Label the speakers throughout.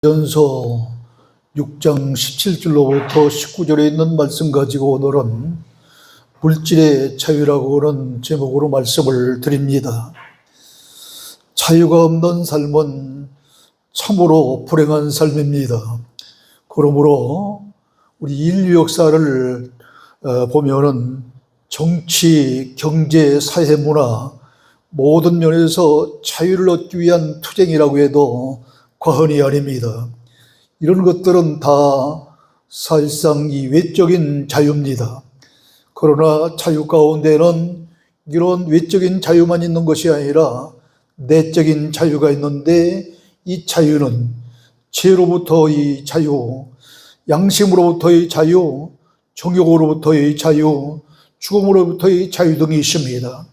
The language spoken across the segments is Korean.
Speaker 1: 전서 6장 17절로부터 19절에 있는 말씀 가지고 오늘은 물질의 자유라고 하는 제목으로 말씀을 드립니다. 자유가 없는 삶은 참으로 불행한 삶입니다. 그러므로 우리 인류 역사를 보면은 정치, 경제, 사회, 문화 모든 면에서 자유를 얻기 위한 투쟁이라고 해도 과언이 아닙니다. 이런 것들은 다 사실상 이 외적인 자유입니다. 그러나 자유 가운데는 이런 외적인 자유만 있는 것이 아니라 내적인 자유가 있는데, 이 자유는 죄로부터의 자유, 양심으로부터의 자유, 정욕으로부터의 자유, 죽음으로부터의 자유 등이 있습니다.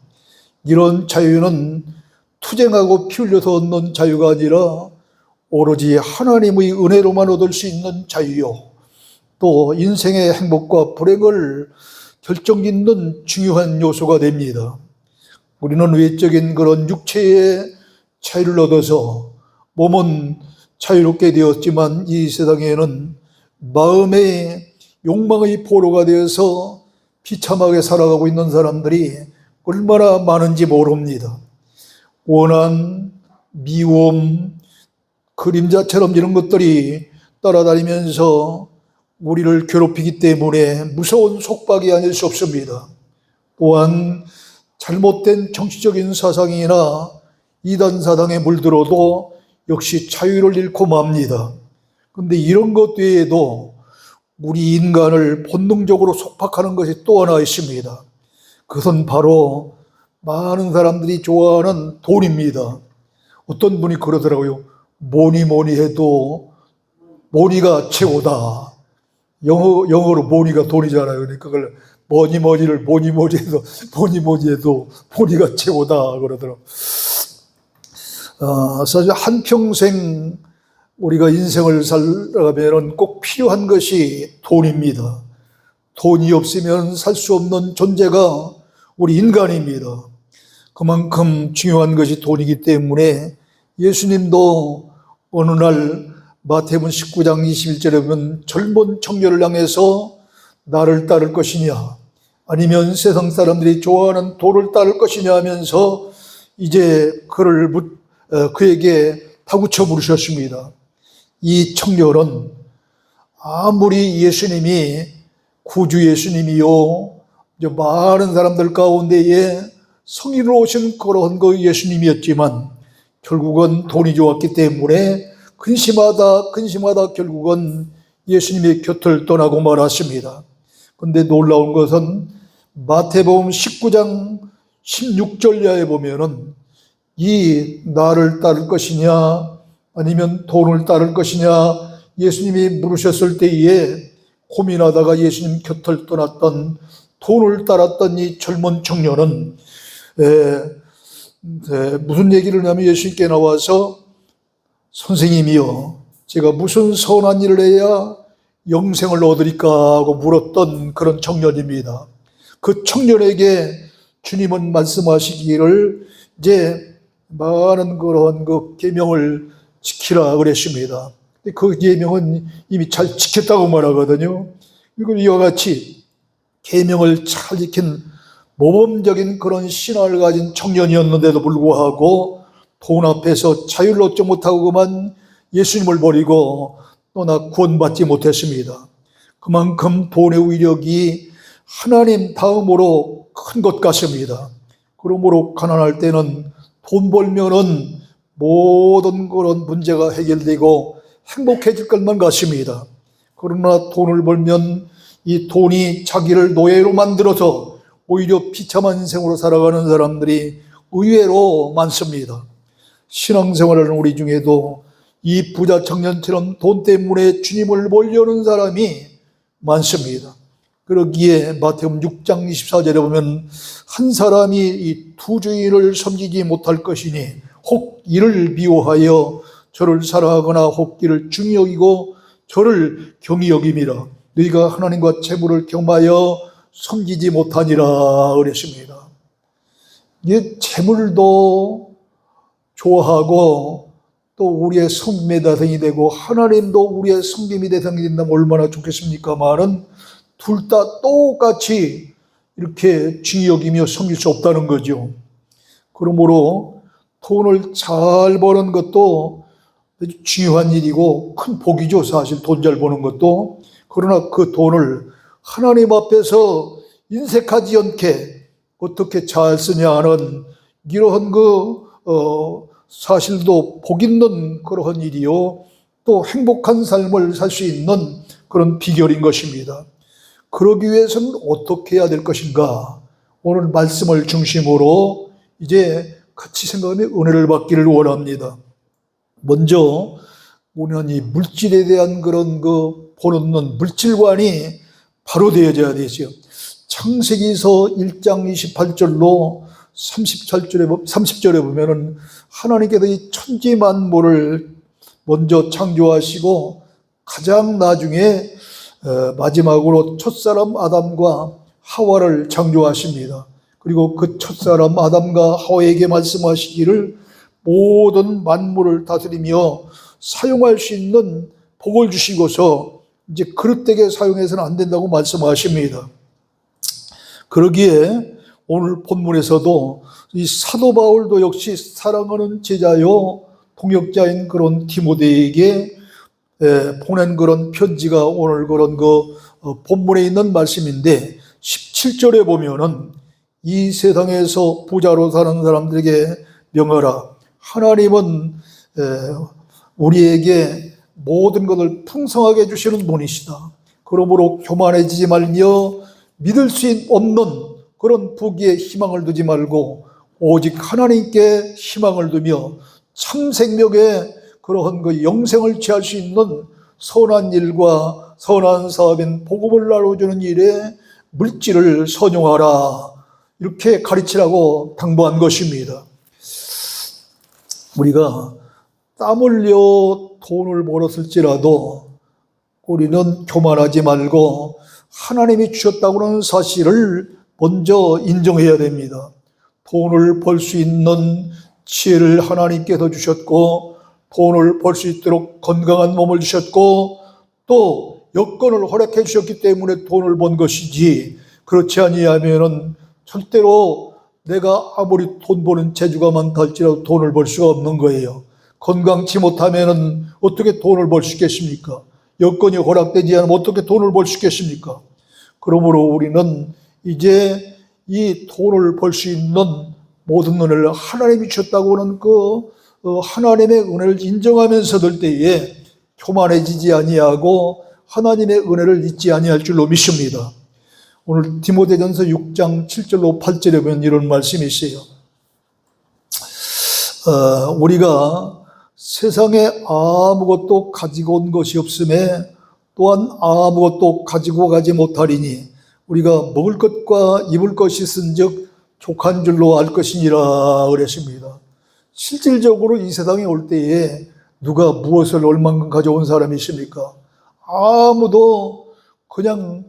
Speaker 1: 이런 자유는 투쟁하고 피 흘려서 얻는 자유가 아니라 오로지 하나님의 은혜로만 얻을 수 있는 자유요, 또 인생의 행복과 불행을 결정짓는 중요한 요소가 됩니다. 우리는 외적인 그런 육체의 자유를 얻어서 몸은 자유롭게 되었지만, 이 세상에는 마음의 욕망의 포로가 되어서 비참하게 살아가고 있는 사람들이 얼마나 많은지 모릅니다. 원한, 미움, 그림자처럼 이런 것들이 따라다니면서 우리를 괴롭히기 때문에 무서운 속박이 아닐 수 없습니다. 또한 잘못된 정치적인 사상이나 이단 사상에 물들어도 역시 자유를 잃고 맙니다. 그런데 이런 것 외에도 우리 인간을 본능적으로 속박하는 것이 또 하나 있습니다. 그것은 바로 많은 사람들이 좋아하는 돈입니다. 어떤 분이 그러더라고요. 뭐니 해도 뭐니가 최고다. 영어로 뭐니가 돈이잖아요. 그러니까 그걸 뭐니 해도 뭐니가 최고다 그러더라고요. 사실 한평생 우리가 인생을 살아가면 꼭 필요한 것이 돈입니다. 돈이 없으면 살 수 없는 존재가 우리 인간입니다. 그만큼 중요한 것이 돈이기 때문에 예수님도 어느 날 마태복음 19장 21절에 보면 젊은 청년을 향해서 나를 따를 것이냐, 아니면 세상 사람들이 좋아하는 돈을 따를 것이냐 하면서 이제 그에게 다구쳐 물으셨습니다. 이 청년은 아무리 예수님이 구주 예수님이요, 많은 사람들 가운데에 성인으로 오신 그런 그 예수님이었지만 결국은 돈이 좋았기 때문에 근심하다 결국은 예수님의 곁을 떠나고 말았습니다. 그런데 놀라운 것은 마태복음 19장 16절야에 보면은 이 나를 따를 것이냐 아니면 돈을 따를 것이냐 예수님이 물으셨을 때에 고민하다가 예수님 곁을 떠났던, 돈을 따랐던 이 젊은 청년은 무슨 얘기를 하면 예수님께 나와서 선생님이요, 제가 무슨 선한 일을 해야 영생을 얻으리까 하고 물었던 그런 청년입니다. 그 청년에게 주님은 말씀하시기를 이제 많은 그런 그 계명을 지키라 그랬습니다. 그 계명은 이미 잘 지켰다고 말하거든요. 그리고 이와 같이 계명을 잘 지킨 모범적인 그런 신앙을 가진 청년이었는데도 불구하고 돈 앞에서 자유를 얻지 못하고 그만 예수님을 버리고 또나 구원받지 못했습니다. 그만큼 돈의 위력이 하나님 다음으로 큰 것 같습니다. 그러므로 가난할 때는 돈 벌면은 모든 그런 문제가 해결되고 행복해질 것만 같습니다. 그러나 돈을 벌면 이 돈이 자기를 노예로 만들어서 오히려 비참한 인생으로 살아가는 사람들이 의외로 많습니다. 신앙생활하는 우리 중에도 이 부자 청년처럼 돈 때문에 주님을 몰려오는 사람이 많습니다. 그러기에 마태복음 6장 24절에 보면 한 사람이 이 두 주인을 섬기지 못할 것이니 혹 이를 미워하여 저를 사랑하거나 혹 이를 중히 여기고 저를 경히 여김이라 너희가 하나님과 재물을 겸하여 섬기지 못하니라 그랬습니다. 이게 재물도 좋아하고 또 우리의 섬김의 대상이 되고 하나님도 우리의 섬김의 대상이 된다면 얼마나 좋겠습니까마는 둘 다 똑같이 이렇게 중히 여기며 섬길 수 없다는 거죠. 그러므로 돈을 잘 버는 것도 아주 중요한 일이고 큰 복이죠. 사실 돈 잘 버는 것도. 그러나 그 돈을 하나님 앞에서 인색하지 않게 어떻게 잘 쓰냐 하는 이러한 사실도 복 있는 그러한 일이요. 또 행복한 삶을 살 수 있는 그런 비결인 것입니다. 그러기 위해서는 어떻게 해야 될 것인가? 오늘 말씀을 중심으로 이제 같이 생각하며 은혜를 받기를 원합니다. 먼저 우리는 이 물질에 대한 그런 보는 물질관이 바로 되어져야 되죠. 창세기서 1장 28절로 30절에 보면은 하나님께서 이 천지 만물을 먼저 창조하시고 가장 나중에 마지막으로 첫사람 아담과 하와를 창조하십니다. 그리고 그 첫사람 아담과 하와에게 말씀하시기를 모든 만물을 다스리며 사용할 수 있는 복을 주시고서 이제 그릇되게 사용해서는 안 된다고 말씀하십니다. 그러기에 오늘 본문에서도 이 사도 바울도 역시 사랑하는 제자요 동역자인 그런 디모데에게 보낸 그런 편지가 오늘 그런 본문에 있는 말씀인데 17절에 보면은 이 세상에서 부자로 사는 사람들에게 명하라. 하나님은 우리에게 모든 것을 풍성하게 주시는 분이시다. 그러므로 교만해지지 말며 믿을 수 없는 그런 부귀에 희망을 두지 말고 오직 하나님께 희망을 두며 참 생명의 그러한 영생을 취할 수 있는 선한 일과 선한 사업인 복음을 나눠주는 일에 물질을 선용하라. 이렇게 가르치라고 당부한 것입니다. 우리가 땀 흘려 돈을 벌었을지라도 우리는 교만하지 말고 하나님이 주셨다고 하는 사실을 먼저 인정해야 됩니다. 돈을 벌 수 있는 지혜를 하나님께서 주셨고 돈을 벌 수 있도록 건강한 몸을 주셨고 또 여건을 허락해 주셨기 때문에 돈을 번 것이지, 그렇지 아니하면은 절대로 내가 아무리 돈 버는 재주가 많다 할지라도 돈을 벌 수가 없는 거예요. 건강치 못하면은 어떻게 돈을 벌 수 있겠습니까? 여건이 허락되지 않으면 어떻게 돈을 벌 수 있겠습니까? 그러므로 우리는 이제 이 돈을 벌 수 있는 모든 은혜를 하나님이 주셨다고 하는 하나님의 은혜를 인정하면서 될 때에 교만해지지 아니하고 하나님의 은혜를 잊지 아니할 줄로 믿습니다. 오늘 디모데전서 6장 7절로 8절에 보면 이런 말씀이 있어요. 우리가 세상에 아무것도 가지고 온 것이 없음에 또한 아무것도 가지고 가지 못하리니 우리가 먹을 것과 입을 것이 있은즉 족한 줄로 알 것이니라 그랬습니다. 실질적으로 이 세상에 올 때에 누가 무엇을 얼만큼 가져온 사람이 있습니까? 아무도 그냥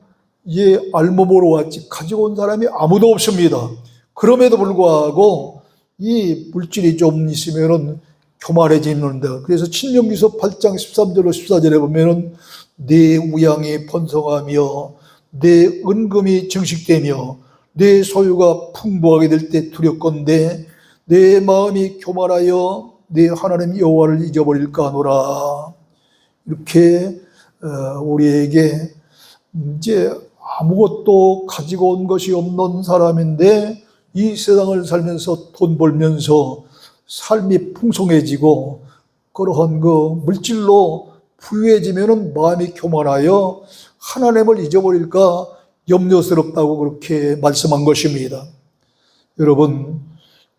Speaker 1: 알몸으로 왔지 가지고 온 사람이 아무도 없습니다. 그럼에도 불구하고 이 물질이 좀 있으면은 교만해지는데, 그래서 신명기서 8장 13절로 14절에 보면은 내 우양이 번성하며 내 은금이 증식되며 내 소유가 풍부하게 될 때 두렵건대 내 마음이 교만하여 내 하나님 여호와를 잊어버릴까 하노라. 이렇게 우리에게 이제 아무것도 가지고 온 것이 없는 사람인데 이 세상을 살면서 돈 벌면서 삶이 풍성해지고 그러한 물질로 부유해지면은 마음이 교만하여 하나님을 잊어버릴까 염려스럽다고 그렇게 말씀한 것입니다. 여러분,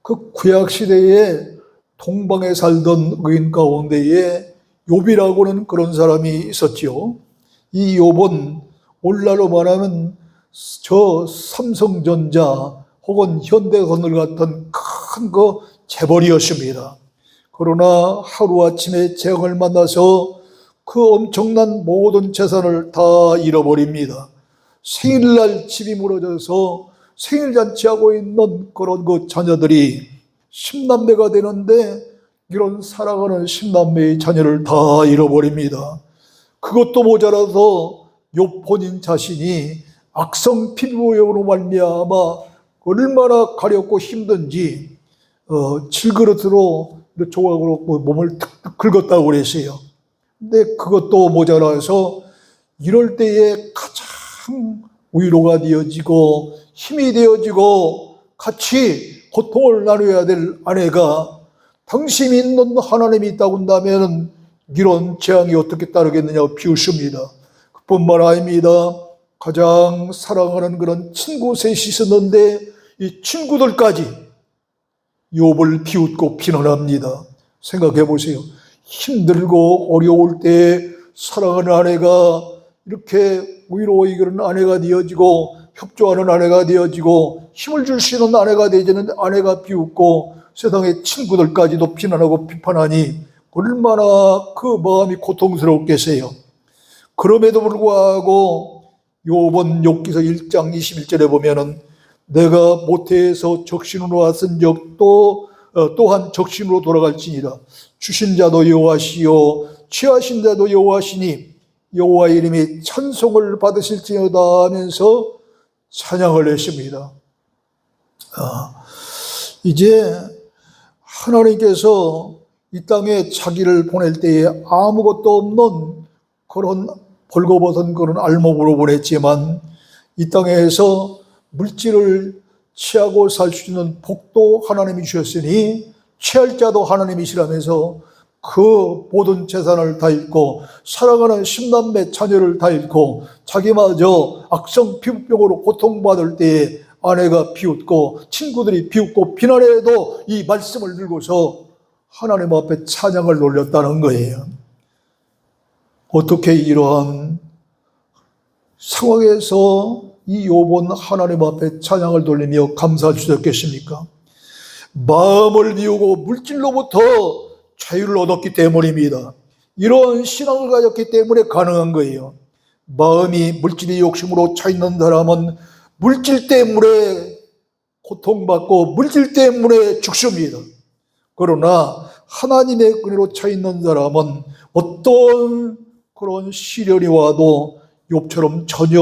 Speaker 1: 그 구약시대에 동방에 살던 의인 가운데에 욥이라고는 그런 사람이 있었죠. 이 욥은 오늘날로 말하면 저 삼성전자 혹은 현대건설 같은 큰 재벌이었습니다. 그러나 하루아침에 재앙을 만나서 그 엄청난 모든 재산을 다 잃어버립니다. 생일날 집이 무너져서 생일잔치하고 있는 그런 자녀들이 10남매가 되는데 이런 사랑하는 10남매의 자녀를 다 잃어버립니다. 그것도 모자라서 욥 본인 자신이 악성 피부염으로 말미암아 얼마나 가렵고 힘든지 질그릇으로 조각으로 몸을 탁탁 긁었다고 그랬어요. 근데 그것도 모자라서 이럴 때에 가장 위로가 되어지고 힘이 되어지고 같이 고통을 나눠야 될 아내가 당신이 있는 하나님이 있다고 한다면 이런 재앙이 어떻게 따르겠느냐고 비웃습니다. 그뿐만 아닙니다. 가장 사랑하는 그런 친구 셋이 있었는데 이 친구들까지 욥을 비웃고 비난합니다. 생각해 보세요. 힘들고 어려울 때 사랑하는 아내가 이렇게 위로 이끄는 아내가 되어지고 협조하는 아내가 되어지고 힘을 줄 수 있는 아내가 되어지는 아내가 비웃고 세상의 친구들까지도 비난하고 비판하니 얼마나 그 마음이 고통스럽겠어요. 그럼에도 불구하고 욥은 욥기서 1장 21절에 보면은 내가 모태에서 적신으로 왔은 적도 또한 적신으로 돌아갈지니라. 주신 자도 여호와시요 취하신 자도 여호와시니 여호와의 이름이 찬송을 받으실지어다 하면서 찬양을 했습니다. 이제 하나님께서 이 땅에 자기를 보낼 때에 아무것도 없는 그런 벌거벗은 그런 알몸으로 보냈지만 이 땅에서 물질을 취하고 살 수 있는 복도 하나님이 주셨으니 취할 자도 하나님이시라면서 그 모든 재산을 다 잃고 사랑하는 10남매 자녀를 다 잃고 자기마저 악성 피부병으로 고통받을 때에 아내가 비웃고 친구들이 비웃고 비난해도 이 말씀을 들고서 하나님 앞에 찬양을 올렸다는 거예요. 어떻게 이러한 상황에서 이 욥은 하나님 앞에 찬양을 돌리며 감사 주셨겠습니까? 마음을 비우고 물질로부터 자유를 얻었기 때문입니다. 이런 신앙을 가졌기 때문에 가능한 거예요. 마음이 물질의 욕심으로 차 있는 사람은 물질 때문에 고통받고 물질 때문에 죽습니다. 그러나 하나님의 은혜로 차 있는 사람은 어떤 그런 시련이 와도 욥처럼 전혀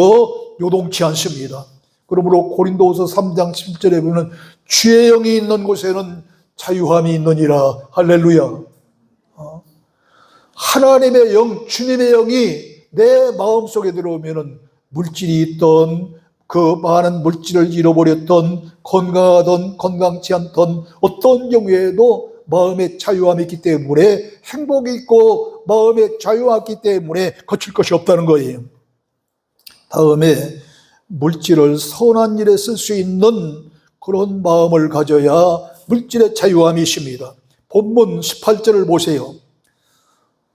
Speaker 1: 요동치 않습니다. 그러므로 고린도후서 3장 10절에 보면 주의 영이 있는 곳에는 자유함이 있느니라. 할렐루야. 하나님의 영, 주님의 영이 내 마음속에 들어오면 물질이 있던 그 많은 물질을 잃어버렸던 건강하던 건강치 않던 어떤 경우에도 마음의 자유함이 있기 때문에 행복이 있고 마음의 자유함이 있기 때문에 거칠 것이 없다는 거예요. 다음에 물질을 선한 일에 쓸 수 있는 그런 마음을 가져야 물질의 자유함이 있습니다. 본문 18절을 보세요.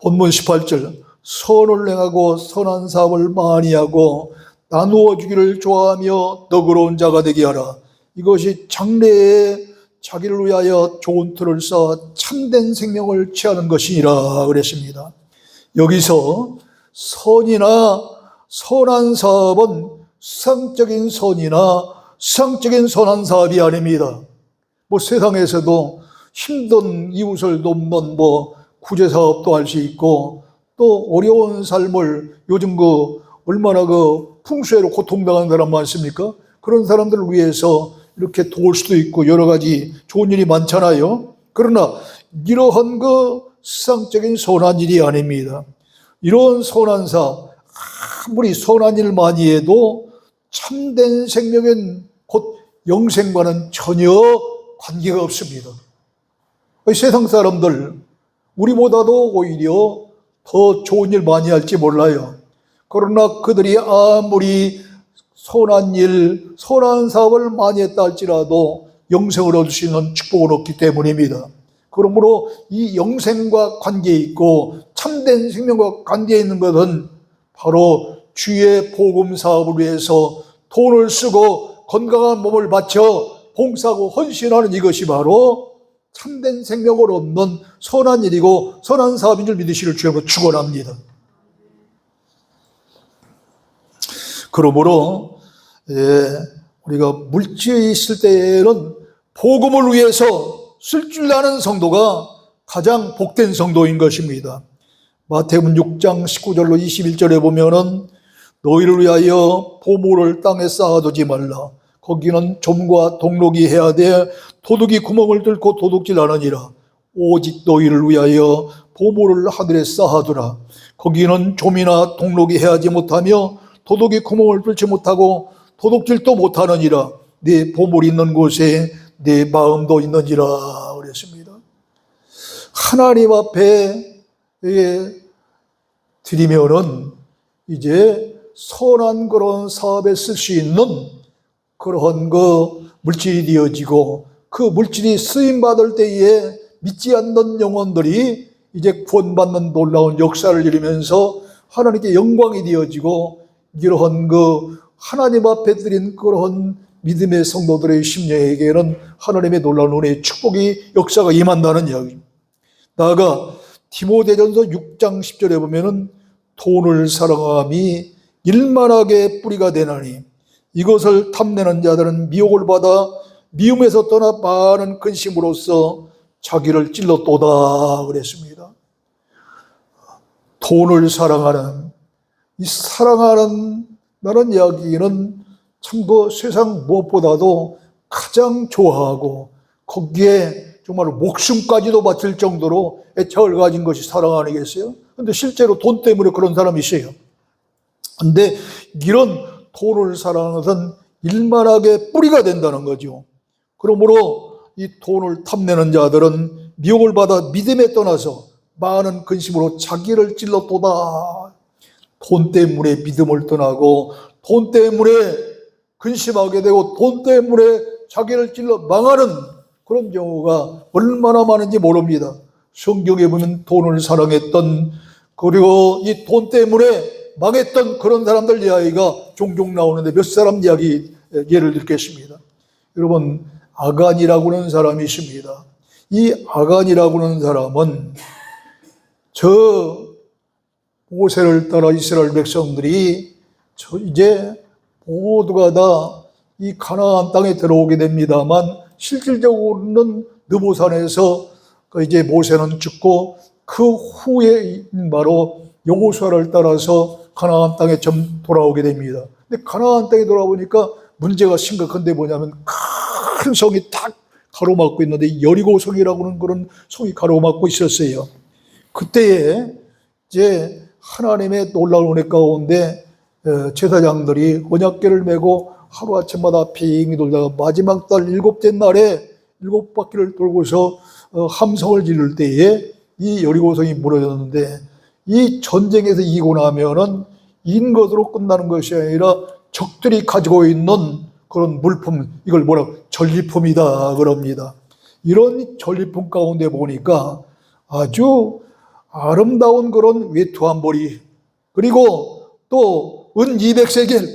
Speaker 1: 본문 18절 선을 행하고 선한 사업을 많이 하고 나누어 주기를 좋아하며 너그러운 자가 되게 하라. 이것이 장래에 자기를 위하여 좋은 틀을 쌓아 참된 생명을 취하는 것이니라 그랬습니다. 여기서 선이나 선한 사업은 수상적인 선이나 수상적인 선한 사업이 아닙니다. 세상에서도 힘든 이웃을 돕는 구제사업도 할 수 있고 또 어려운 삶을 요즘 얼마나 풍수해로 고통당하는 사람 많습니까? 그런 사람들을 위해서 이렇게 도울 수도 있고 여러 가지 좋은 일이 많잖아요. 그러나 이러한 수상적인 선한 일이 아닙니다. 이런 선한 사업, 아무리 선한 일 많이 해도 참된 생명은 곧 영생과는 전혀 관계가 없습니다. 세상 사람들 우리보다도 오히려 더 좋은 일 많이 할지 몰라요. 그러나 그들이 아무리 선한 일, 선한 사업을 많이 했다 할지라도 영생을 얻을 수 있는 축복은 없기 때문입니다. 그러므로 이 영생과 관계에 있고 참된 생명과 관계에 있는 것은 바로 주의 복음 사업을 위해서 돈을 쓰고 건강한 몸을 바쳐 봉사하고 헌신하는 이것이 바로 참된 생명을 얻는 선한 일이고 선한 사업인 줄 믿으시길 주님으로 축원합니다. 그러므로 우리가 물질이 있을 때에는 복음을 위해서 쓸 줄 아는 성도가 가장 복된 성도인 것입니다. 마태복음 6장 19절로 21절에 보면은 너희를 위하여 보물을 땅에 쌓아두지 말라. 거기는 좀과 동록이 해야 돼 도둑이 구멍을 뚫고 도둑질하느니라. 오직 너희를 위하여 보물을 하늘에 쌓아두라. 거기는 좀이나 동록이 해하지 못하며 도둑이 구멍을 뚫지 못하고 도둑질도 못하느니라. 네 보물이 있는 곳에 네 마음도 있느니라 그랬습니다. 하나님 앞에 드리면은 이제 선한 그런 사업에 쓸 수 있는 그런 그 물질이 되어지고 그 물질이 쓰임 받을 때에 믿지 않는 영혼들이 이제 구원받는 놀라운 역사를 이루면서 하나님께 영광이 되어지고 이러한 그 하나님 앞에 드린 그런 믿음의 성도들의 심령에게는 하나님의 놀라운 은혜의 축복이 역사가 임한다는 이야기입니다. 나아가 디모데전서 6장 10절에 보면은 돈을 사랑함이 일만하게 뿌리가 되나니 이것을 탐내는 자들은 미혹을 받아 미움에서 떠나 많은 근심으로써 자기를 찔렀도다 그랬습니다. 돈을 사랑하는 이 사랑하는 나는 이야기는 참 그 세상 무엇보다도 가장 좋아하고 거기에 정말 목숨까지도 바칠 정도로 애착을 가진 것이 사랑 아니겠어요? 근데 실제로 돈 때문에 그런 사람이 있어요. 근데 이런 돈을 사랑하는 것은 일만하게 뿌리가 된다는 거죠. 그러므로 이 돈을 탐내는 자들은 미혹을 받아 믿음에 떠나서 많은 근심으로 자기를 찔렀도다. 돈 때문에 믿음을 떠나고 돈 때문에 근심하게 되고 돈 때문에 자기를 찔러 망하는 그런 경우가 얼마나 많은지 모릅니다. 성경에 보면 돈을 사랑했던 그리고 이 돈 때문에 망했던 그런 사람들 이야기가 종종 나오는데 몇 사람 이야기 예를 들겠습니다. 여러분 아간이라고 하는 사람이 있습니다. 이 아간이라고 하는 사람은 저 모세를 따라 이스라엘 백성들이 이제 모두가 다 이 가나안 땅에 들어오게 됩니다만 실질적으로는 느보산에서 이제 모세는 죽고 그 후에 바로 여호수아를 따라서 가나안 땅에 좀 돌아오게 됩니다. 근데 가나안 땅에 돌아오니까 문제가 심각한데 뭐냐면 큰 성이 딱 가로막고 있는데 여리고 성이라고 하는 그런 성이 가로막고 있었어요. 그때에 이제 하나님의 놀라운 은혜 가운데 제사장들이 언약궤를 메고 하루아침마다 빙 돌다가 마지막 달 7째 날에 7바퀴를 돌고서 함성을 지를 때에 이 여리고성이 무너졌는데 이 전쟁에서 이기고 나면은 인 것으로 끝나는 것이 아니라 적들이 가지고 있는 그런 물품, 이걸 뭐라고 전리품이다 그럽니다. 이런 전리품 가운데 보니까 아주 아름다운 그런 외투한 머리, 그리고 또 은 200세겔,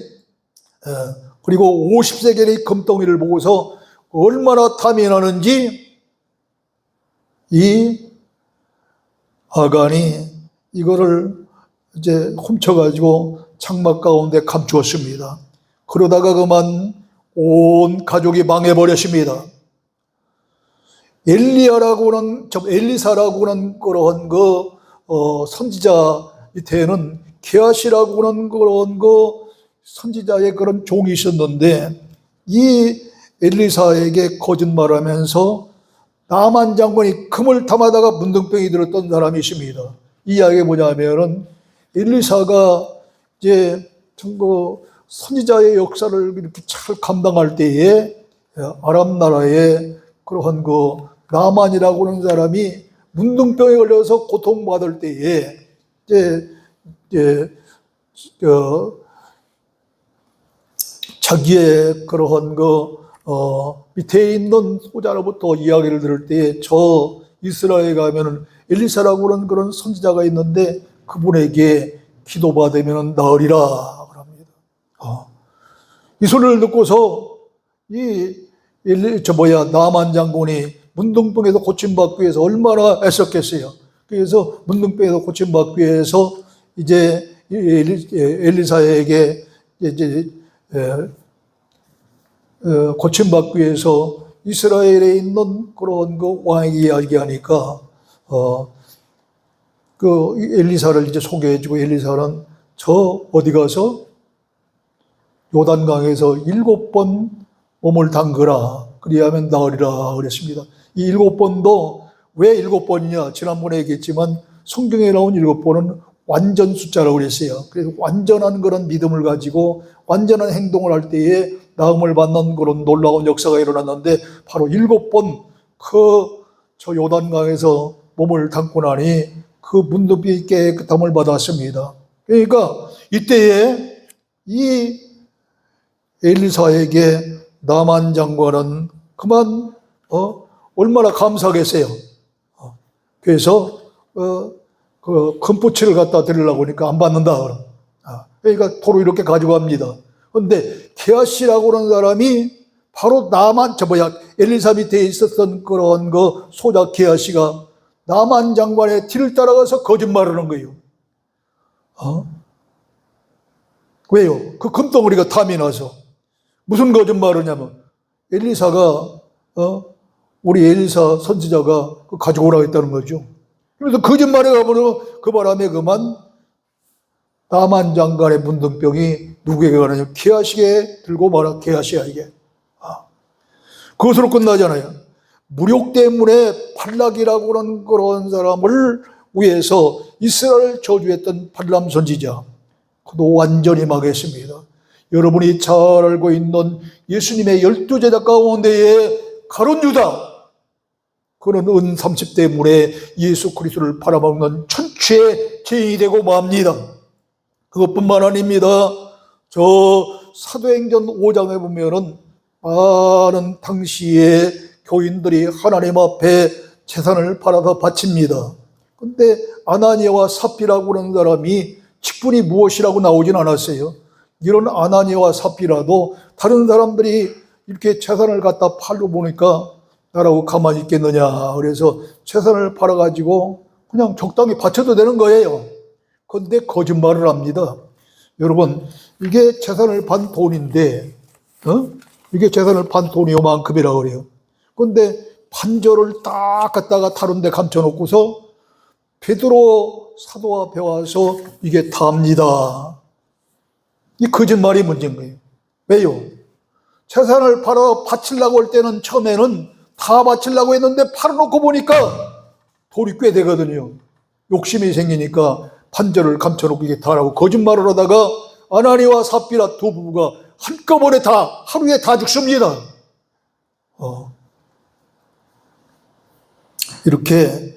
Speaker 1: 그리고 50세겔의 금덩이를 보고서 얼마나 탐이 나는지 이 아간이 이거를 이제 훔쳐가지고 장막 가운데 감추었습니다. 그러다가 그만 온 가족이 망해버렸습니다. 엘리사라고 하는 그런 선지자 밑에는 게하시라고 하는 그런 선지자의 그런 종이 있었는데 이 엘리사에게 거짓말하면서 나만 장군이 금을 담아다가 문둥병이 들었던 사람이 있습니다. 이 이야기가 뭐냐면은 엘리사가 이제 선지자의 역사를 이렇게 잘 감당할 때에 아람 나라에 그러한 나만이라고 하는 사람이 문둥병에 걸려서 고통받을 때에 자기의 그러한 밑에 있는 소자로부터 이야기를 들을 때에 저 이스라엘에 가면은 엘리사라고 하는 그런 선지자가 있는데 그분에게 기도받으면 나으리라 그럽니다. 이 소리를 듣고서 나만 장군이 문둥병에서 고침받기 위해서 얼마나 애썼겠어요. 그래서 문둥병에서 고침받기 위해서 이제 엘리사에게 고침받기 위해서 이스라엘에 있는 그런 왕에게 이야기하니까 그 엘리사를 이제 소개해주고, 엘리사는 저 어디 가서 요단강에서 7번 몸을 담그라, 그리하면 나으리라 그랬습니다. 이 7번도 왜 7번이냐? 지난번에 얘기했지만 성경에 나온 7번은 완전 숫자라고 그랬어요. 그래서 완전한 그런 믿음을 가지고 완전한 행동을 할 때에 나음을 받는 그런 놀라운 역사가 일어났는데, 바로 7번 저 요단강에서 몸을 담고 나니 그 문둥병이 깨끗함을 받았습니다. 그러니까 이때에 이 엘리사에게 나만 장관은 그만 얼마나 감사하겠어요. 그래서 그 금붙이를 갖다 드리려고 하니까 안 받는다. 그러니까 도로 이렇게 가져갑니다. 그런데 게하시라고 하는 사람이 바로 엘리사 밑에 있었던 그런 그 소작 게하시가 나만 장관의 뒤를 따라가서 거짓말을 하는 거예요. 왜요? 그 금덩어리가 탐이 나서. 무슨 거짓말을 하냐면, 엘리사가 우리 엘리사 선지자가 가져오라고 했다는 거죠. 그래서 거짓말에 가면 그 바람에 그만 나만 장관의 문둥병이 누구에게 가느냐? 게하시에게 들고 말아, 게하시에게. 그것으로 끝나잖아요. 무력 때문에 발락이라고 하는 그런 사람을 위해서 이스라엘을 저주했던 발람 선지자, 그도 완전히 망했습니다. 여러분이 잘 알고 있는 예수님의 12제자 가운데에 가룟 유다, 그는 은 30대물에 예수 그리스도를 팔아먹는 천추의 죄인이 되고 맙니다. 그것뿐만 아닙니다. 저 사도행전 5장에 보면은 많은 당시에 교인들이 하나님 앞에 재산을 팔아서 바칩니다. 근데 아나니아와 삽비라고 하는 사람이 직분이 무엇이라고 나오진 않았어요. 이런 아나니아와 삽비라도 다른 사람들이 이렇게 재산을 갖다 팔로 보니까 나라고 가만히 있겠느냐. 그래서 재산을 팔아가지고 그냥 적당히 바쳐도 되는 거예요. 그런데 거짓말을 합니다. 여러분, 이게 재산을 판 돈인데, 이게 재산을 판 돈이 요만큼이라고 그래요. 그런데 판절을 딱 갖다가 다른 데 감춰놓고서 베드로 사도 앞에 와서 이게 답니다. 이 거짓말이 문제인 거예요. 왜요? 재산을 팔아 바치려고 할 때는 처음에는 다 바치려고 했는데 팔아놓고 보니까 돈이 꽤 되거든요. 욕심이 생기니까 판절을 감춰놓고 이게 다라고 거짓말을 하다가 아나니아와 삽비라 두 부부가 한꺼번에 하루에 다 죽습니다. 이렇게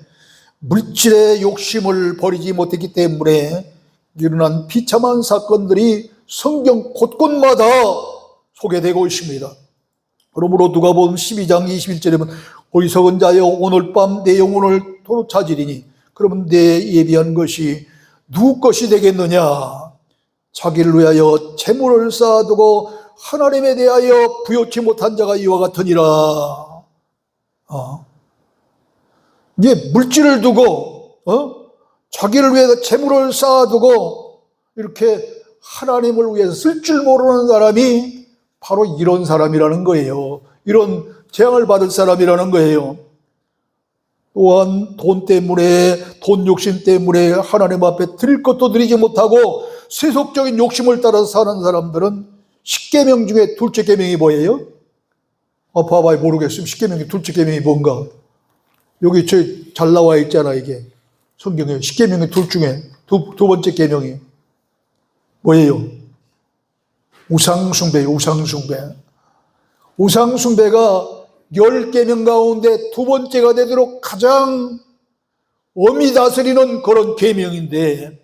Speaker 1: 물질의 욕심을 버리지 못했기 때문에 일어난 비참한 사건들이 성경 곳곳마다 소개되고 있습니다. 그러므로 누가복음 12장 21절에 보면 어리석은 자여 오늘 밤 내 영혼을 도로 찾으리니 그러면 내 예비한 것이 누구 것이 되겠느냐? 자기를 위하여 재물을 쌓아두고 하나님에 대하여 부요치 못한 자가 이와 같으니라. 이게 물질을 두고 자기를 위해서 재물을 쌓아두고 이렇게 하나님을 위해서 쓸 줄 모르는 사람이 바로 이런 사람이라는 거예요. 이런 재앙을 받을 사람이라는 거예요. 또한 돈 욕심 때문에 하나님 앞에 드릴 것도 드리지 못하고 세속적인 욕심을 따라서 사는 사람들은 10계명 중에 둘째 계명이 뭐예요? 봐봐요. 모르겠으면 10계명 중 둘째 계명이 뭔가. 여기 잘 나와 있잖아, 이게. 성경에 10계명의 둘 중에 두 번째 계명이 뭐예요? 우상숭배예요, 우상숭배. 우상숭배가 10계명 가운데 두 번째가 되도록 가장 엄히 다스리는 그런 계명인데,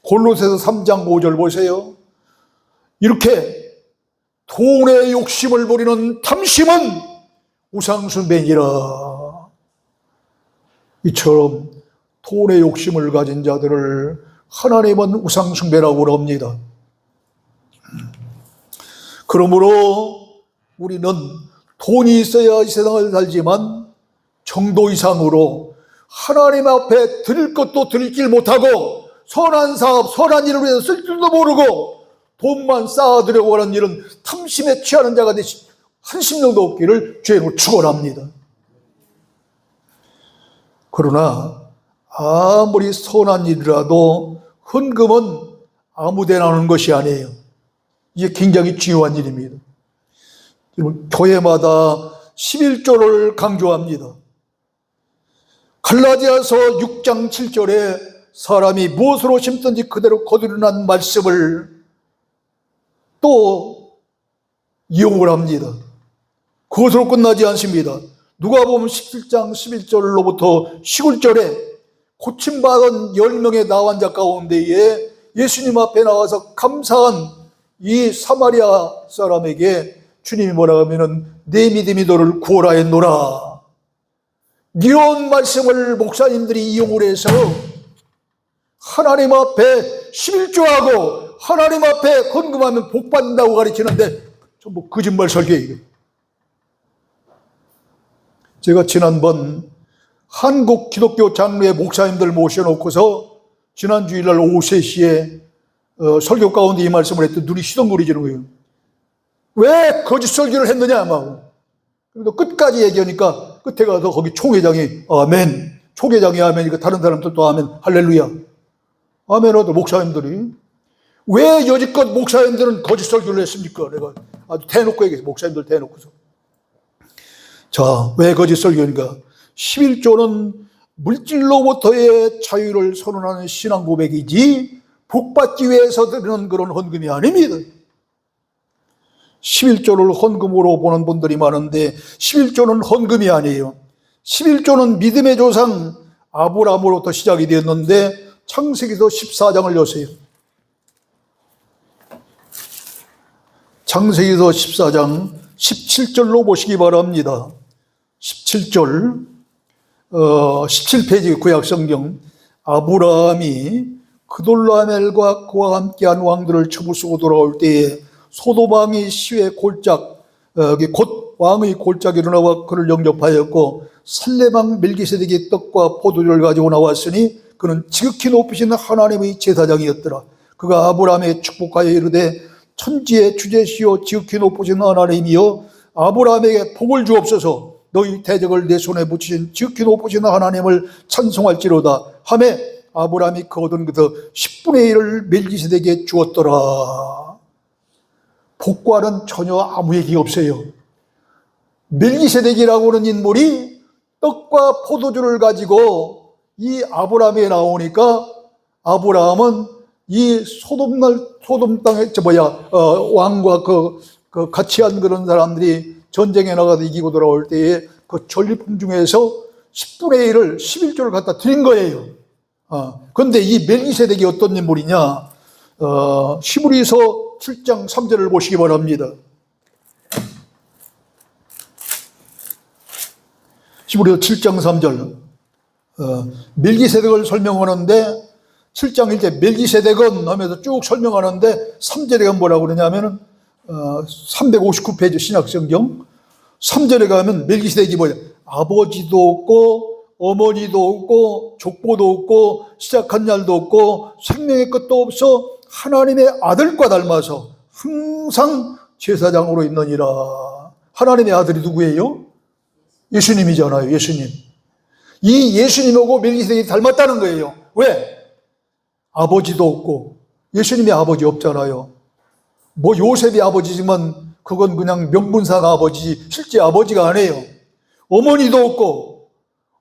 Speaker 1: 골로새서 3장 5절 보세요. 이렇게 돈의 욕심을 부리는 탐심은 우상숭배니라. 이처럼 돈의 욕심을 가진 자들을 하나님은 우상숭배라고 합니다. 그러므로 우리는 돈이 있어야 이 세상을 살지만 정도 이상으로 하나님 앞에 드릴 것도 드릴 줄 못하고 선한 사업, 선한 일을 위해서 쓸 줄도 모르고 돈만 쌓아두려고 하는 일은 탐심에 취하는 자가 되시 한 심령도 없기를 주의로 축원합니다. 그러나 아무리 선한 일이라도 헌금은 아무데나 하는 것이 아니에요. 이게 굉장히 중요한 일입니다. 교회마다 11조를 강조합니다. 갈라디아서 6장 7절에 사람이 무엇으로 심든지 그대로 거두리라는 말씀을 또 이용을 합니다. 그것으로 끝나지 않습니다. 누가복음 17장 11절로부터 19절에 고침받은 10명의 나환자 가운데에 예수님 앞에 나와서 감사한 이 사마리아 사람에게 주님이 뭐라고 하면은 내 믿음이 너를 구원하 했노라. 이런 말씀을 목사님들이 이용을 해서 하나님 앞에 11조하고 하나님 앞에 헌금하면 복 받는다고 가르치는데 전부 거짓말 설교예요. 제가 지난번 한국 기독교 장로의 목사님들 모셔놓고서 지난 주일날 오후 3시에 설교 가운데 이 말씀을 했더니 눈이 시덩거리지는 거예요. 왜 거짓 설교를 했느냐 막. 그래도 끝까지 얘기하니까 끝에 가서 거기 총회장이 아멘, 총회장이 아멘이니까 다른 사람들도 아멘, 할렐루야 아멘 하더 목사님들이 왜 여지껏 목사님들은 거짓 설교를 했습니까? 내가 아주 대놓고 얘기해서 목사님들 대놓고서 자, 왜 거짓 설교인가? 11조는 물질로부터의 자유를 선언하는 신앙 고백이지 복받기 위해서 드리는 그런 헌금이 아닙니다. 11조를 헌금으로 보는 분들이 많은데 11조는 헌금이 아니에요. 11조는 믿음의 조상 아브라함으로부터 시작이 되었는데 창세기서 14장을 여세요. 창세기서 14장 17절로 보시기 바랍니다. 17절 17페이지 구약성경. 아브라함이 그돌라멜과 그와 함께한 왕들을 쳐부수고 돌아올 때에 소돔왕이 시외 골짝 곧 왕의 골짜기 일어나와 그를 영접하였고 살레방 멜기세덱이 떡과 포도주를 가지고 나왔으니 그는 지극히 높으신 하나님의 제사장이었더라. 그가 아브라함에 축복하여 이르되 천지의 주제시요 지극히 높으신 하나님이여 아브라함에게 복을 주옵소서. 너희 대적을 내 손에 붙이신 지극히 높으신 하나님을 찬송할지로다 하매 아브라함이 그 얻은 그저 10분의 1을 멜기세덱에게 주었더라. 복과는 전혀 아무 얘기 없어요. 멜기세덱이라고 하는 인물이 떡과 포도주를 가지고 이 아브라함에 나오니까 아브라함은 이 소돔 땅에 왕과 그 같이 한 그런 사람들이 전쟁에 나가서 이기고 돌아올 때에 그 전리품 중에서 10분의 1을 11조를 갖다 드린 거예요. 그런데 이 멜기세덱이 어떤 인물이냐? 히브리서 7장 3절을 보시기 바랍니다. 히브리서 7장 3절. 멜기세덱을 설명하는데 7장 1절 멜기세덱은 하면서 쭉 설명하는데 3절에 가면 뭐라고 그러냐면은 359페이지 신약성경 3절에 가면 멜기세덱이 뭐냐? 아버지도 없고 어머니도 없고 족보도 없고 시작한 날도 없고 생명의 끝도 없어 하나님의 아들과 닮아서 항상 제사장으로 있느니라. 하나님의 아들이 누구예요? 예수님이잖아요. 예수님. 이 예수님하고 멜기세덱이 닮았다는 거예요. 왜? 아버지도 없고 예수님의 아버지 없잖아요. 뭐 요셉이 아버지지만 그건 그냥 명분상 아버지지 실제 아버지가 아니에요. 어머니도 없고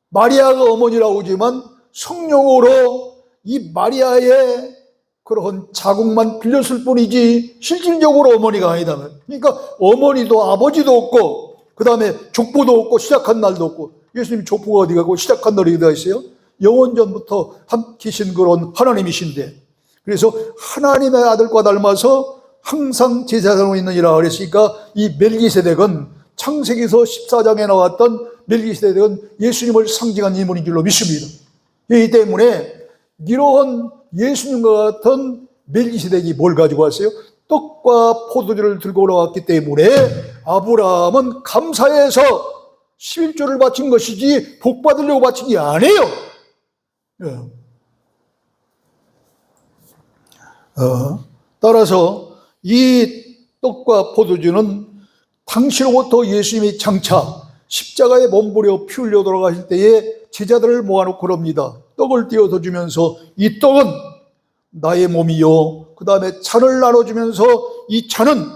Speaker 1: 마리아가 어머니라고 하지만 성령으로 이 마리아의 그런 자궁만 빌렸을 뿐이지 실질적으로 어머니가 아니다. 그러니까 어머니도 아버지도 없고 그 다음에 족보도 없고 시작한 날도 없고. 예수님 족보가 어디 가고 시작한 날이 어디가 있어요? 영원전부터 함께신 그런 하나님이신데 그래서 하나님의 아들과 닮아서 항상 제사장으로 있느니라 그랬으니까 이 멜기세덱은 창세기서 14장에 나왔던 멜기세덱은 예수님을 상징한 인물인 줄로 믿습니다. 이 때문에 이러한 예수님과 같은 멜기세덱이 뭘 가지고 왔어요? 떡과 포도주를 들고 나왔기 때문에 아브라함은 감사해서 11조를 바친 것이지 복 받으려고 바친 게 아니에요. 따라서 이 떡과 포도주는 당시로부터 예수님이 장차 십자가에 몸부려 피 흘려 돌아가실 때에 제자들을 모아놓고 그럽니다. 떡을 띄어서 주면서 이 떡은 나의 몸이요, 그 다음에 잔을 나눠주면서 이 잔은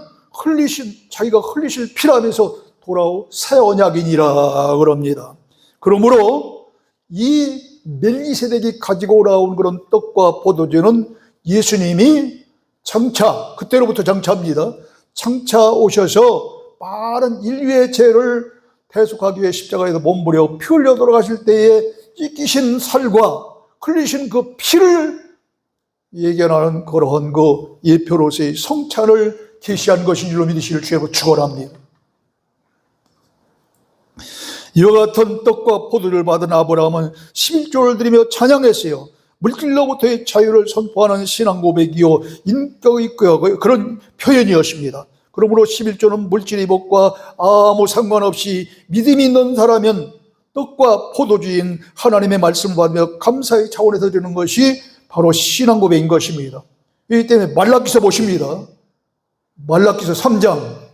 Speaker 1: 자기가 흘리실 피라면서 돌아올 새 언약이니라 그럽니다. 그러므로 이 멜기세덱이 가지고 올라온 그런 떡과 포도주는 예수님이 장차, 그때로부터 장차입니다, 장차 오셔서 많은 인류의 죄를 대속하기 위해 십자가에서 몸부려 피 흘려 돌아가실 때에 찢기신 살과 흘리신 그 피를 예견하는 그러한 그 예표로서의 성찬을 계시한 것인 줄로 믿으시길 주의 축원합니다. 이와 같은 떡과 포도를 받은 아브라함은 11조를 드리며 찬양했어요. 물질로부터의 자유를 선포하는 신앙 고백이요, 인격의 그런 표현이었습니다. 그러므로 11조는 물질의 복과 아무 상관없이 믿음이 있는 사람은 떡과 포도주인 하나님의 말씀을 받으며 감사의 차원에서 드리는 것이 바로 신앙 고백인 것입니다. 이 때문에 말라기서 보십니다. 말라기서 3장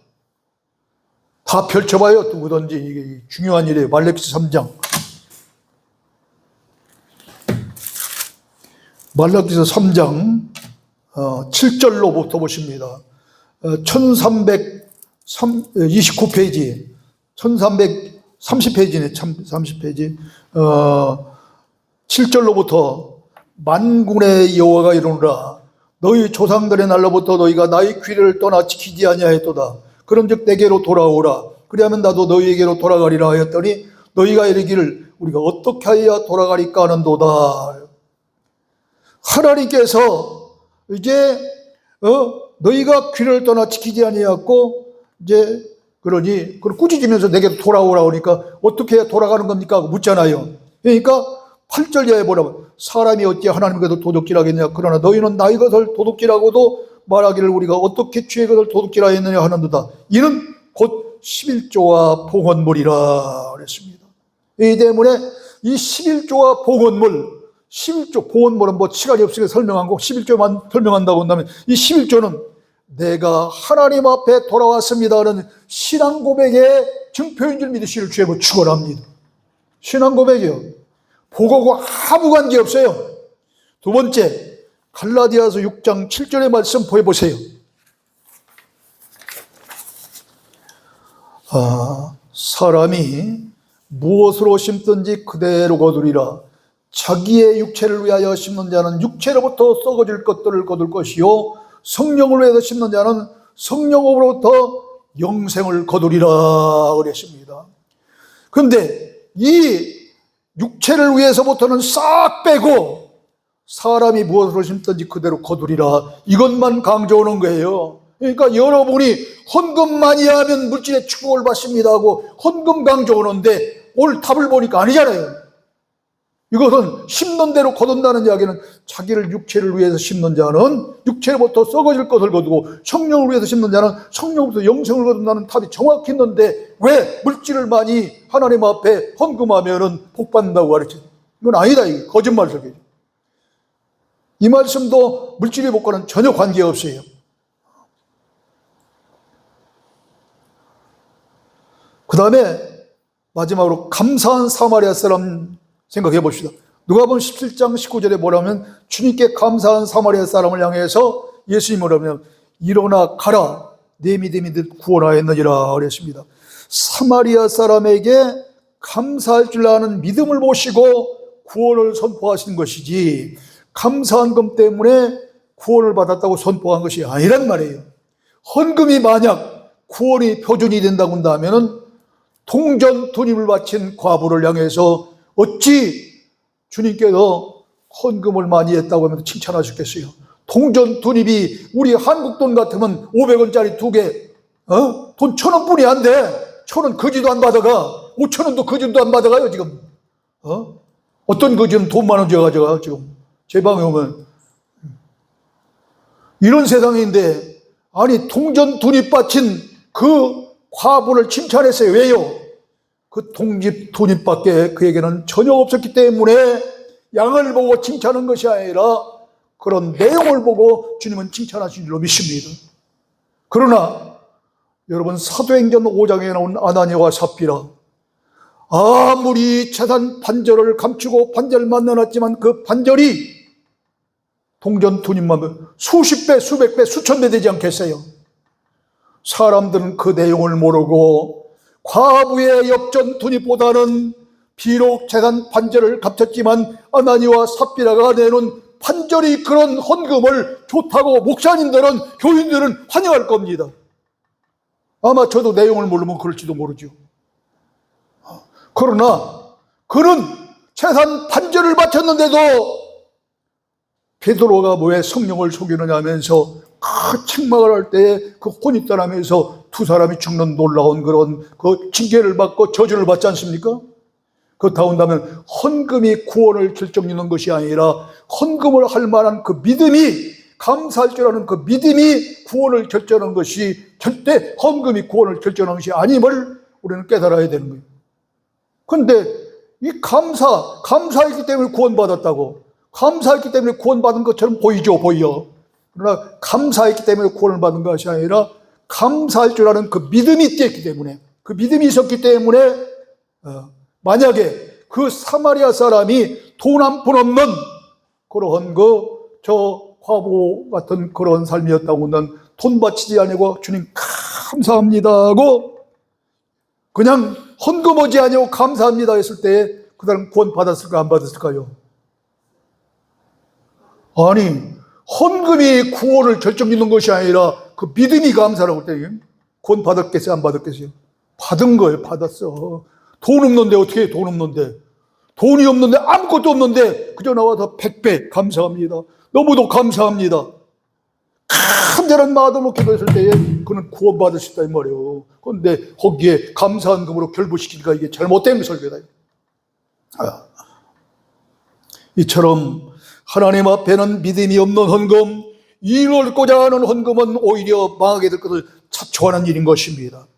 Speaker 1: 다 펼쳐봐요. 누구든지 이게 중요한 일이에요. 말라기서 3장. 말라기서 3장 7절로부터 보십니다. 1329페이지, 1330페이지네, 30페이지. 7절로부터 만군의 여호와가 이르노라. 너희 조상들의 날로부터 너희가 나의 규례를 떠나 지키지 아니하였도다. 그런즉 내게로 돌아오라. 그리하면 나도 너희에게로 돌아가리라 하였더니 너희가 이르기를 우리가 어떻게 하여야 돌아가리까 하는도다. 하나님께서 이제 너희가 규례를 떠나 지키지 아니하였고 이제 그러니 그걸 꾸짖으면서 내게로 돌아오라 하니까 어떻게 해야 돌아가는 겁니까? 묻잖아요. 그러니까 8절 이하에 보라면 사람이 어찌 하나님께서 도둑질하겠냐. 그러나 너희는 나의 것을 도둑질하고도 말하기를 우리가 어떻게 주의 것을 도둑질하였느냐 하는도다. 이는 곧 11조와 봉헌물이라 그랬습니다. 이 때문에 이 11조와 봉헌물, 11조 봉헌물은 뭐 시간이 없으니까 설명한 거 11조만 설명한다고 한다면 이 11조는 내가 하나님 앞에 돌아왔습니다 하는 신앙 고백의 증표인 줄 믿으시길 주의 축원합니다. 신앙 고백이요. 보고고 아무 관계 없어요. 두 번째, 갈라디아서 6장 7절의 말씀 보여보세요. 사람이 무엇으로 심든지 그대로 거두리라. 자기의 육체를 위하여 심는 자는 육체로부터 썩어질 것들을 거둘 것이요, 성령을 위해서 심는 자는 성령으로부터 영생을 거두리라 그랬습니다. 그런데 이 육체를 위해서부터는 싹 빼고 사람이 무엇으로 심든지 그대로 거두리라, 이것만 강조하는 거예요. 그러니까 여러분이 헌금 많이 하면 물질의 축복을 받습니다 하고 헌금 강조하는데 오늘 답을 보니까 아니잖아요. 이것은 심는 대로 거둔다는 이야기는 자기를 육체를 위해서 심는 자는 육체로부터 썩어질 것을 거두고 성령을 위해서 심는 자는 성령으로부터 영생을 거둔다는 답이 정확히 있는데 왜 물질을 많이 하나님 앞에 헌금하면은 복 받는다고 가르쳐요? 이건 아니다. 이게 거짓말 설교죠. 이 말씀도 물질의 복과는 전혀 관계없어요. 그 다음에 마지막으로 감사한 사마리아 사람 생각해 봅시다. 누가복음 17장 19절에 뭐라면 주님께 감사한 사마리아 사람을 향해서 예수님이 뭐라면 일어나 가라 내 믿음이 너 구원하였느니라 그랬습니다. 사마리아 사람에게 감사할 줄 아는 믿음을 모시고 구원을 선포하신 것이지 감사한 것 때문에 구원을 받았다고 선포한 것이 아니란 말이에요. 헌금이 만약 구원의 표준이 된다고 한다면 동전 돈입을 바친 과부를 향해서 어찌 주님께서 헌금을 많이 했다고 하면 칭찬하셨겠어요? 동전 돈입이 우리 한국 돈 같으면 500원짜리 2개, 돈 1,000원뿐이 안 돼. 1,000원 거지도 안 받아가. 5,000원도 거지도 안 받아가요 지금. 어떤 거지는 돈 많은 줄 가져가 지금. 제 방에 오면 이런 세상인데 아니 동전 돈입 바친 그 과부를 칭찬했어요. 왜요? 그 돈입밖에 그에게는 전혀 없었기 때문에 양을 보고 칭찬한 것이 아니라 그런 내용을 보고 주님은 칭찬하신 줄로 믿습니다. 그러나 여러분 사도행전 5장에 나온 아나니아와 삽비라, 아무리 재산 반절을 감추고 반절만 내놨지만 그 반절이 동전 돈입만 수십 배, 수백 배, 수천 배 되지 않겠어요? 사람들은 그 내용을 모르고 과부의 엽전 돈이보다는 비록 재산 반절을 감췄지만 아나니와 삽비라가 내놓은 반절이 그런 헌금을 좋다고 목사님들은, 교인들은 환영할 겁니다. 아마 저도 내용을 모르면 그럴지도 모르죠. 그러나 그는 재산 반절을 바쳤는데도 베드로가 왜 성령을 속이느냐 하면서 그 책망을 할 때에 그 혼이 떠나면서 두 사람이 죽는 놀라운 그런 그 징계를 받고 저주를 받지 않습니까? 그렇다고 한다면 헌금이 구원을 결정짓는 것이 아니라 헌금을 할 만한 그 믿음이, 감사할 줄 아는 그 믿음이 구원을 결정하는 것이, 절대 헌금이 구원을 결정하는 것이 아님을 우리는 깨달아야 되는 거예요. 그런데 이 감사했기 때문에 구원받았다고, 감사했기 때문에 구원받은 것처럼 보이죠, 보여. 그러나 감사했기 때문에 구원을 받은 것이 아니라 감사할 줄 아는 그 믿음이 있기 때문에, 그 믿음이 있었기 때문에 만약에 그 사마리아 사람이 돈 한 푼 없는 그런 저 과부 같은 그런 삶이었다고는 돈 바치지 아니고 주님 감사합니다 하고 그냥 헌금하지 아니고 감사합니다 했을 때에 그 사람 구원 받았을까 안 받았을까요? 아니, 헌금이 구원을 결정짓는 것이 아니라 그 믿음이 감사라고 할 때 구원 받았겠어요 안 받았겠어요? 받은 거예요. 받았어. 돈 없는데 어떻게 해? 돈 없는데, 돈이 없는데, 아무것도 없는데 그저 나와서 100배 감사합니다, 너무도 감사합니다, 간절한 마음으로 기도했을 때에 그는 구원받을 수 있다 이 말이에요. 그런데 거기에 감사한 금으로 결부시키니까 이게 잘못된 설교다. 이처럼 하나님 앞에는 믿음이 없는 헌금, 이루고자 하는 헌금은 오히려 망하게 될 것을 자초하는 일인 것입니다.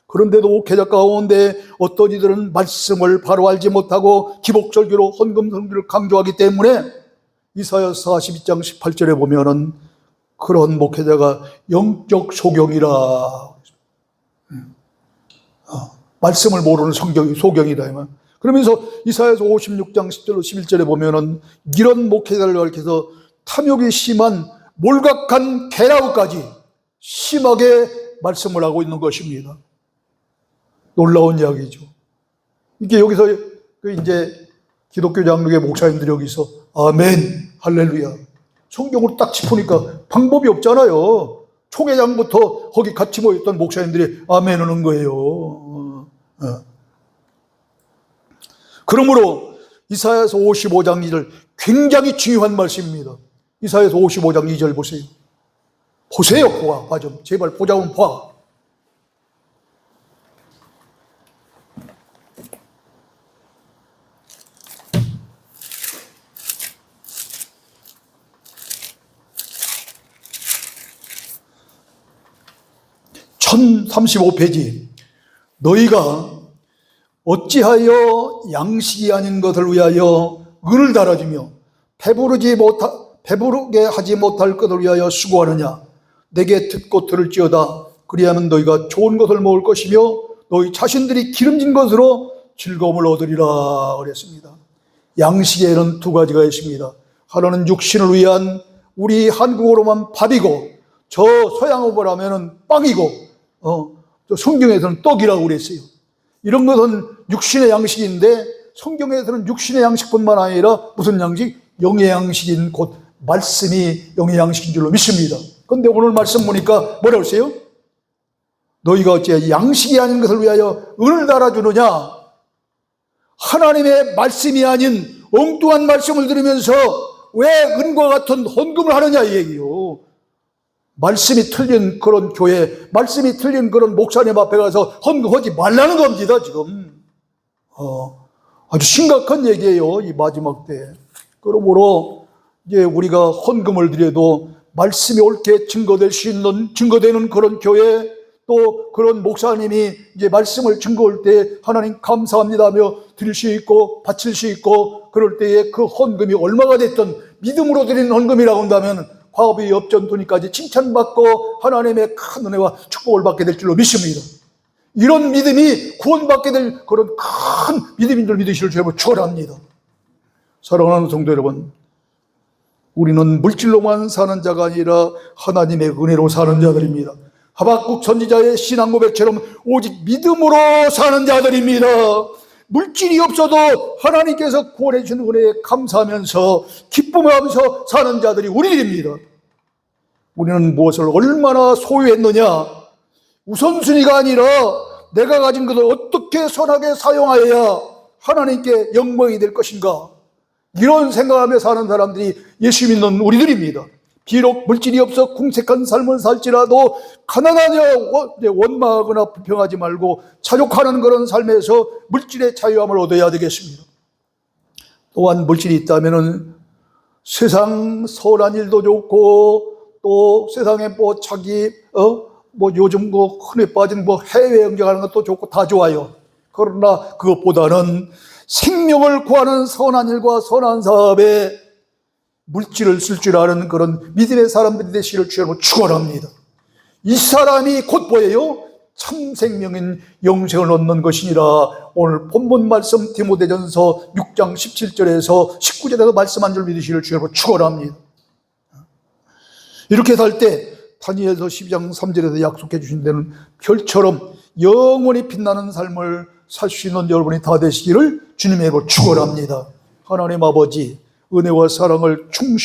Speaker 1: 그런데도 목회자 가운데 어떤 이들은 말씀을 바로 알지 못하고 기복절기로 헌금 성기를 강조하기 때문에 이사야서 42장 18절에 보면은 그런 목회자가 영적 소경이라, 말씀을 모르는 성경이 소경이다. 그러면서 이사야서 56장 10절 11절에 보면은 이런 목회자를 가리켜서 탐욕이 심한 몰각한 게라우까지 심하게 말씀을 하고 있는 것입니다. 놀라운 이야기죠. 이게 여기서 이제 기독교 장로계 목사님들이 여기서 아멘, 할렐루야. 성경으로 딱 짚으니까 방법이 없잖아요. 초계장부터 거기 같이 모였던 목사님들이 아멘 하는 거예요. 그러므로 이사야서 55장 2절 굉장히 중요한 말씀입니다. 이사야서 55장 2절 보세요. 보세요, 봐 좀. 제발 보자면 봐. (1035페이지) 너희가 어찌하여 양식이 아닌 것을 위하여 은을 달아주며 배부르게 하지 못할 것을 위하여 수고하느냐. 내게 듣고 들을지어다. 그리하면 너희가 좋은 것을 먹을 것이며 너희 자신들이 기름진 것으로 즐거움을 얻으리라 그랬습니다. 양식에는 두 가지가 있습니다. 하나는 육신을 위한, 우리 한국어로만 밥이고, 저 서양어로 하면은 빵이고, 성경에서는 떡이라고 그랬어요. 이런 것은 육신의 양식인데 성경에서는 육신의 양식뿐만 아니라 무슨 양식? 영의 양식인 곧 말씀이 영의 양식인 줄로 믿습니다. 그런데 오늘 말씀 보니까 뭐라고 했어요? 너희가 어찌 양식이 아닌 것을 위하여 은을 달아주느냐. 하나님의 말씀이 아닌 엉뚱한 말씀을 들으면서 왜 은과 같은 헌금을 하느냐 이 얘기요. 말씀이 틀린 그런 교회, 말씀이 틀린 그런 목사님 앞에 가서 헌금하지 말라는 겁니다, 지금. 아주 심각한 얘기예요, 이 마지막 때. 그러므로 이제 우리가 헌금을 드려도 말씀이 옳게 증거되는 그런 교회, 또 그런 목사님이 이제 말씀을 증거할 때 하나님 감사합니다 하며 드릴 수 있고 바칠 수 있고, 그럴 때에 그 헌금이 얼마가 됐든 믿음으로 드리는 헌금이라고 한다면 화업이 엽전돈이까지 칭찬받고 하나님의 큰 은혜와 축복을 받게 될 줄로 믿습니다. 이런 믿음이 구원받게 될 그런 큰 믿음인 줄 믿으시길 주여 축원합니다. 사랑하는 성도 여러분, 우리는 물질로만 사는 자가 아니라 하나님의 은혜로 사는 자들입니다. 하박국 선지자의 신앙 고백처럼 오직 믿음으로 사는 자들입니다. 물질이 없어도 하나님께서 구원해 주신 은혜에 감사하면서 기쁨하면서 사는 자들이 우리들입니다. 우리는 무엇을 얼마나 소유했느냐, 우선순위가 아니라 내가 가진 것을 어떻게 선하게 사용하여야 하나님께 영광이 될 것인가, 이런 생각하며 사는 사람들이 예수 믿는 우리들입니다. 비록 물질이 없어 궁색한 삶을 살지라도 가난하냐 원망하거나 불평하지 말고 자족하는 그런 삶에서 물질의 자유함을 얻어야 되겠습니다. 또한 물질이 있다면 세상 선한 일도 좋고, 또 세상에 뭐 자기 뭐 요즘 뭐 흔해 빠진 뭐 해외 여행하는 것도 좋고 다 좋아요. 그러나 그것보다는 생명을 구하는 선한 일과 선한 사업에 물질을 쓸 줄 아는 그런 믿음의 사람들이 되시기를 주여 축원합니다. 이 사람이 곧 뭐예요? 참 생명인 영생을 얻는 것이니라. 오늘 본문 말씀 디모데전서 6장 17절에서 19절에서 말씀한 줄 믿으시기를 주여 축원합니다. 이렇게 살 때 다니엘서 12장 3절에서 약속해 주신 데는 별처럼 영원히 빛나는 삶을 살 수 있는 여러분이 다 되시기를 주님의 이름으로 축원합니다. 하나님 아버지, 은혜와 사랑을 충실히